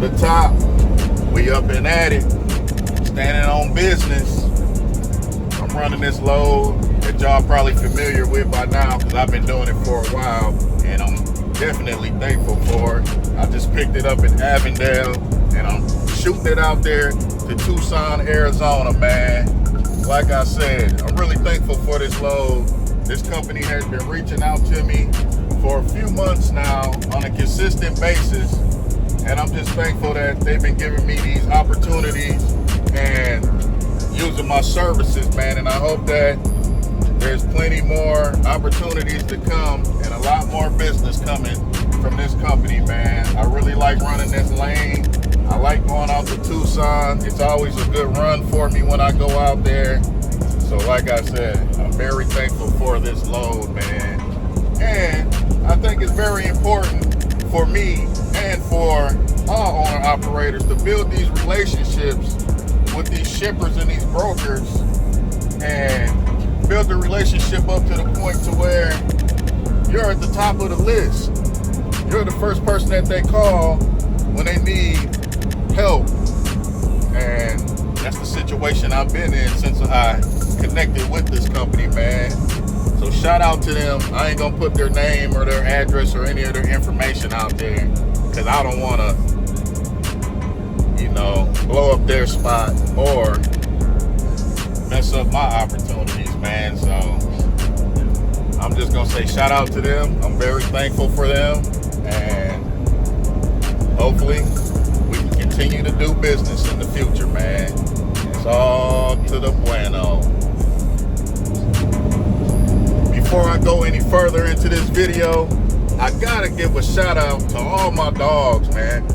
the top. We up and at it, standing on business. I'm running this load that y'all probably familiar with by now because I've been doing it for a while, and I'm definitely thankful for it. I just picked it up in Avondale, and I'm shooting it out there to Tucson, Arizona, man. Like I said, I'm really thankful for this load. This company has been reaching out to me for a few months now on a consistent basis, and I'm just thankful that they've been giving me these opportunities and using my services, man. And I hope that there's plenty more opportunities to come and a lot more business coming from this company, man. I really like running this lane. I like going out to Tucson. It's always a good run for me when I go out there. So like I said, I'm very thankful for this load, man. And I think it's very important for me and for all owner operators to build these relationships with these shippers and these brokers and build the relationship up to the point to where you're at the top of the list. You're the first person that they call when they need help. And that's the situation I've been in since I connected with this company, man. So shout out to them. I ain't gonna put their name or their address or any of their information out there because I don't want to, blow up their spot or mess up my opportunities, man. So I'm just gonna say shout out to them. I'm very thankful for them, and hopefully we can continue to do business in the future, man. It's all to the bueno. Before I go any further into this video, I gotta give a shout out to all my dogs, man.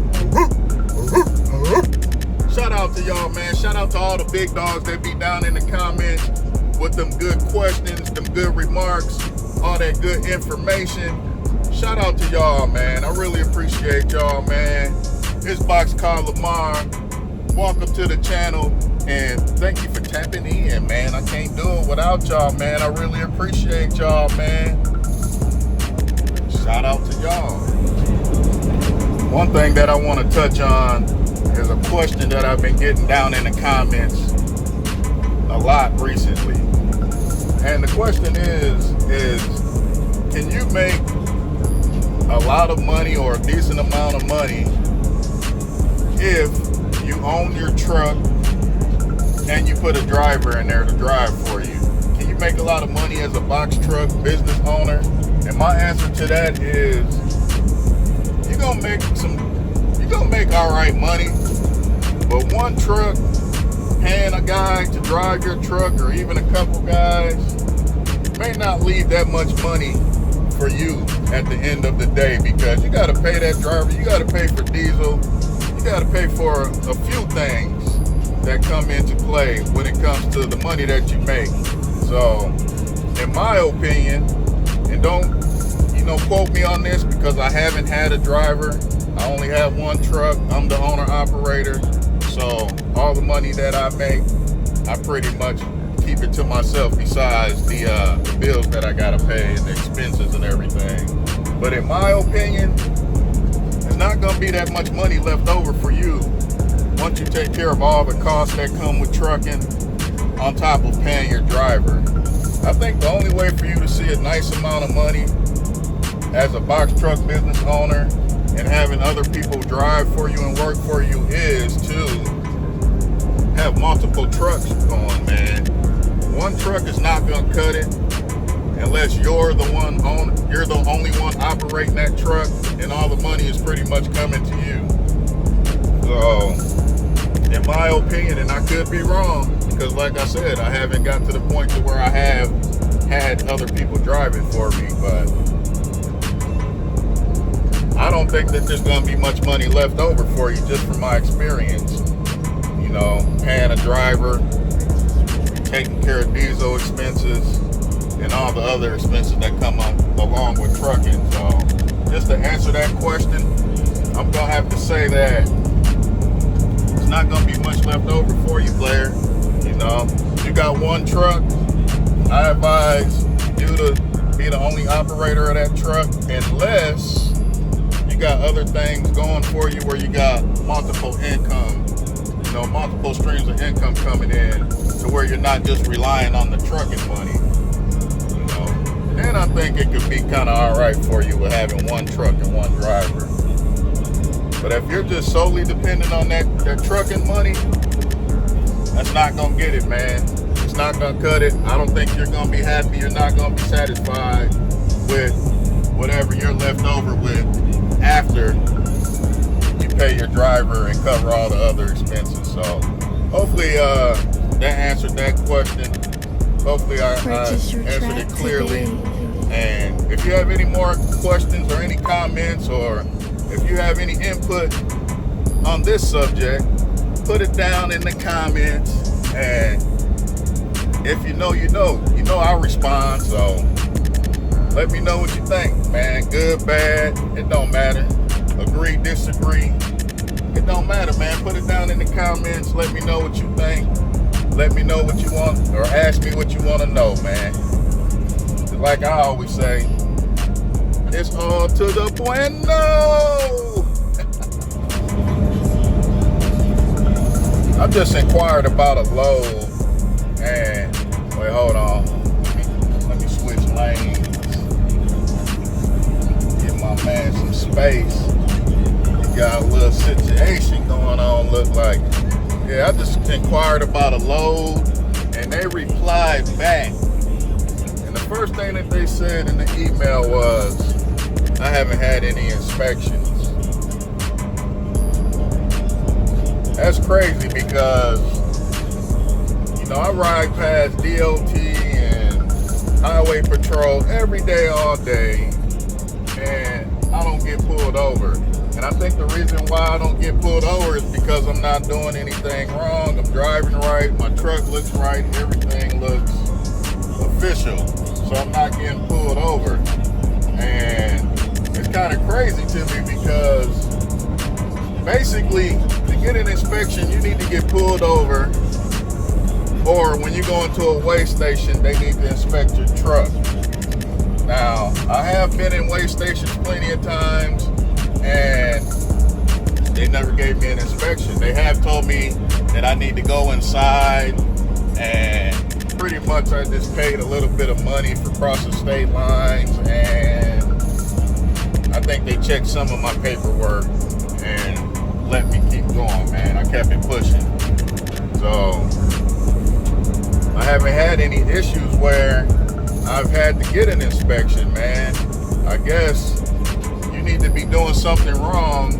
Shout out to y'all, man. Shout out to all the big dogs that be down in the comments with them good questions, them good remarks, all that good information. Shout out to y'all, man. I really appreciate y'all, man. It's Box Called Lamar. Welcome to the channel, and thank you for tapping in, man. I can't do it without y'all, man. I really appreciate y'all, man. Shout out to y'all. One thing that I want to touch on is a question that I've been getting down in the comments a lot recently. And the question is can you make a lot of money or a decent amount of money if you own your truck and you put a driver in there to drive for you? Can you make a lot of money as a box truck business owner? And my answer to that is you're gonna make all right money, but one truck, paying a guy to drive your truck or even a couple guys may not leave that much money for you at the end of the day, because you got to pay that driver, you got to pay for diesel, you got to pay for a few things that come into play when it comes to the money that you make. So in my opinion, and don't quote me on this because I haven't had a driver, I only have one truck, I'm the owner operator, so all the money that I make, I pretty much keep it to myself besides the bills that I gotta pay and the expenses and everything. But in my opinion, there's not gonna be that much money left over for you once you take care of all the costs that come with trucking on top of paying your driver. I think the only way for you to see a nice amount of money as a box truck business owner and having other people drive for you and work for you is to have multiple trucks going, man. One truck is not gonna cut it unless you're the only one operating that truck and all the money is pretty much coming to you. So in my opinion, and I could be wrong, because like I said, I haven't got to the point to where I have had other people driving for me, but I don't think that there's going to be much money left over for you just from my experience. Paying a driver, taking care of diesel expenses, and all the other expenses that come up along with trucking. So just to answer that question, I'm going to have to say that it's not going to be much left over for you, Blair. You got one truck, I advise you to be the only operator of that truck unless you you got other things going for you where you got multiple income, multiple streams of income coming in to where you're not just relying on the trucking money, then I think it could be kind of all right for you with having one truck and one driver. But if you're just solely dependent on that trucking money, that's not going to get it, man. It's not going to cut it. I don't think you're going to be happy. You're not going to be satisfied with whatever you're left over with after you pay your driver and cover all the other expenses. So hopefully that answered that question. Hopefully I answered it clearly. And if you have any more questions or any comments, or if you have any input on this subject, put it down in the comments. And if you know, I'll respond. So let me know what you think, man. Good, bad, it don't matter. Agree, disagree, it don't matter, man. Put it down in the comments. Let me know what you think. Let me know what you want, or ask me what you want to know, man. Like I always say, it's all to the bueno. I just inquired about a load, and wait, hold on. Let me switch lanes. Give my man some space. He got a little situation going on, look like. Yeah, I just inquired about a load, and they replied back. And the first thing that they said in the email was, I haven't had any inspections. That's crazy because, I ride past DOT and Highway Patrol every day, all day, and I don't get pulled over. And I think the reason why I don't get pulled over is because I'm not doing anything wrong. I'm driving right, my truck looks right, everything looks official. So I'm not getting pulled over. And it's kind of crazy to me because basically to get an inspection, you need to get pulled over. Or when you go into a weigh station, they need to inspect your truck. Now, I have been in weigh stations plenty of times, and they never gave me an inspection. They have told me that I need to go inside, and pretty much I just paid a little bit of money for crossing state lines, and I think they checked some of my paperwork and let me keep going, man. I kept it pushing. So I haven't had any issues where I've had to get an inspection, man. I guess you need to be doing something wrong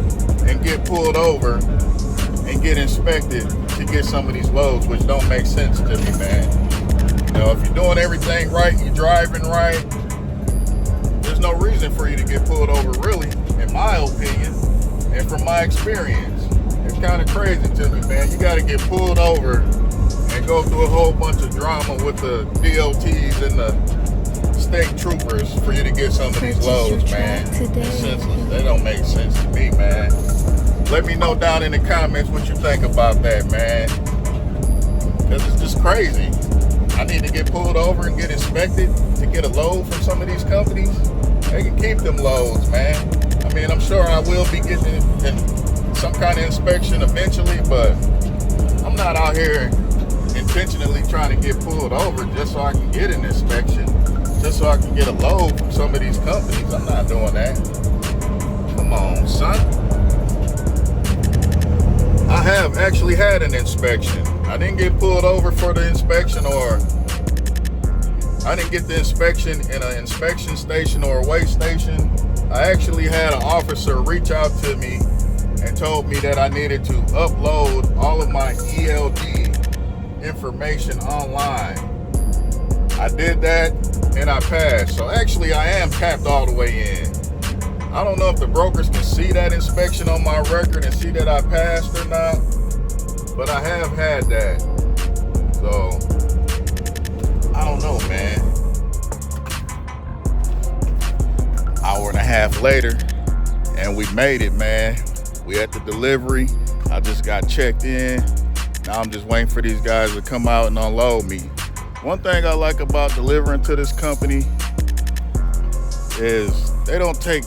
and get pulled over and get inspected to get some of these loads, which don't make sense to me, man. If you're doing everything right, you're driving right, there's no reason for you to get pulled over, really, in my opinion, and from my experience. It's kind of crazy to me, man. You got to get pulled over and go through a whole bunch of drama with the DOTs and the state troopers for you to get some of these loads, man. It's senseless. They don't make sense to me, man. Let me know down in the comments what you think about that, man. Because it's just crazy. I need to get pulled over and get inspected to get a load from some of these companies. They can keep them loads, man. I mean, I'm sure I will be getting some kind of inspection eventually, but I'm not out here intentionally trying to get pulled over just so I can get an inspection, just so I can get a load from some of these companies. I'm not doing that. Come on, son. I have actually had an inspection. I didn't get pulled over for the inspection, or I didn't get the inspection in an inspection station or a weigh station. I actually had an officer reach out to me and told me that I needed to upload all of my ELD information online. I did that and I passed. So actually I am tapped all the way in. I don't know if the brokers can see that inspection on my record and see that I passed or not, but I have had that. So I don't know, man. Hour and a half later, and we made it, man. We at the delivery. I just got checked in. Now I'm just waiting for these guys to come out and unload me. One thing I like about delivering to this company is they don't take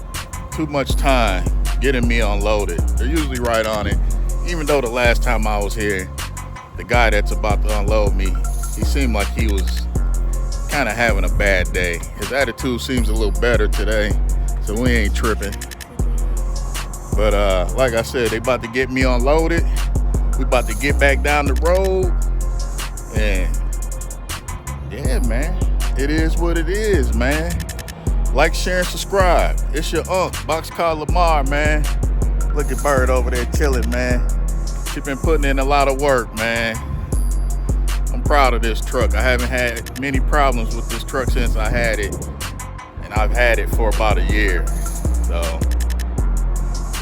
too much time getting me unloaded. They're usually right on it. Even though the last time I was here, the guy that's about to unload me, he seemed like he was kind of having a bad day. His attitude seems a little better today, so we ain't tripping. But like I said, they about to get me unloaded. We about to get back down the road. And yeah, man, it is what it is, man. Like, share, and subscribe. It's your Box called Lamar, man. Look at Bird over there chilling, man. She been putting in a lot of work, man. I'm proud of this truck. I haven't had many problems with this truck since I had it. And I've had it for about a year. So,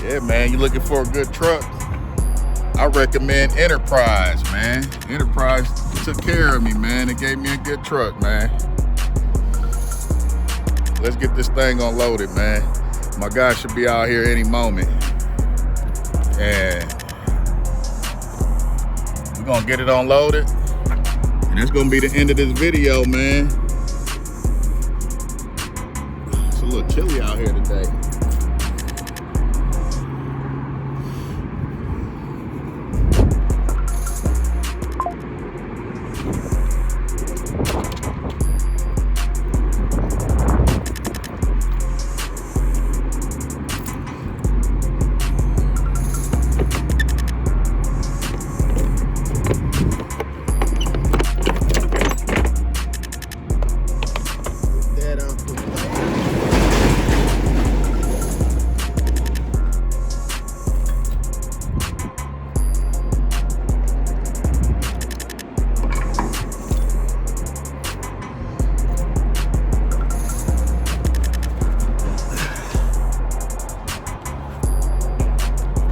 yeah, man, you looking for a good truck? I recommend Enterprise, man. Enterprise took care of me, man. It gave me a good truck, man. Let's get this thing unloaded, man. My guy should be out here any moment. And we're gonna get it unloaded. And that's gonna be the end of this video, man. It's a little chilly out here today.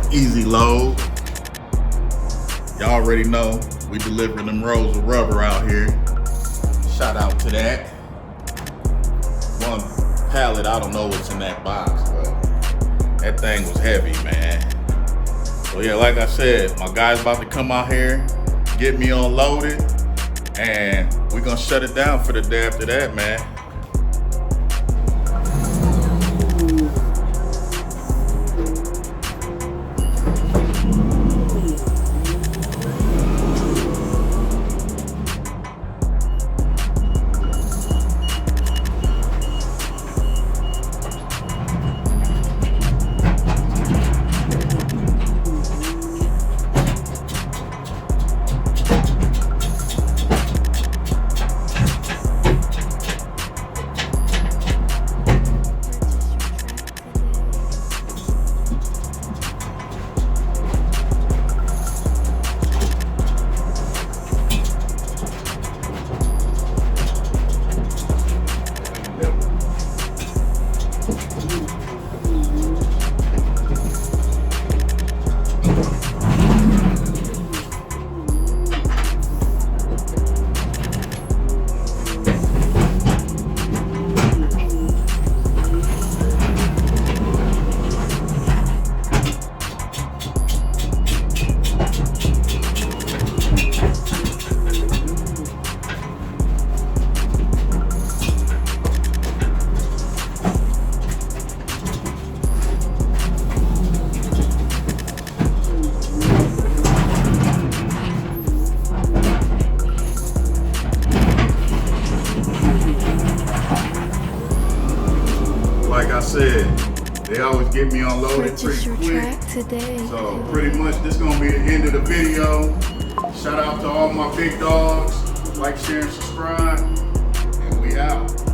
Easy load. Y'all already know we delivering them rolls of rubber out here. Shout out to that. One pallet, I don't know what's in that box, but that thing was heavy, man. So yeah, like I said, my guy's about to come out here, get me unloaded, and we're gonna shut it down for the day after that, man. Like I said, they always get me unloaded pretty quick. So pretty much this gonna be the end of the video. Shout out to all my big dogs. Like, share, and subscribe. And we out.